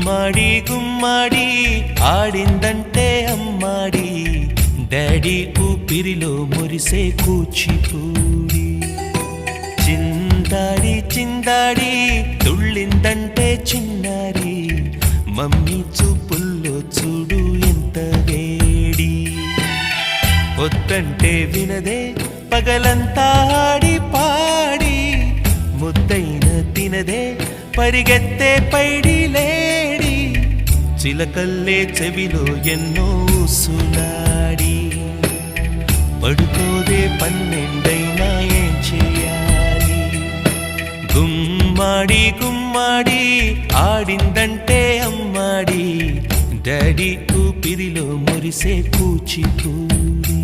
గుమ్మాడి గుమ్మాడి ఆడిందంటే అమ్మాడి డాడీ ఊపిరిలో మురిసే కూచిపూడి చిందాడి చిందాడి తుళ్ళిందంటే చిన్నారి మమ్మీ చూపుల్లో చూడు ఎంత వేడి వద్దంటే వినదే పగలంతా ఆడి పాడి ముద్దైన తినదే పరిగెత్తే పైడి లేడి చిలకల్లే చెవిలో ఎన్నో సులాడి పడుకోదే పన్నెండైనా ఏం చేయాలి గుమ్మాడి గుమ్మాడి ఆడిందంటే అమ్మాడి డాడీ ఊపిరిలో మురిసే కూచిపూడి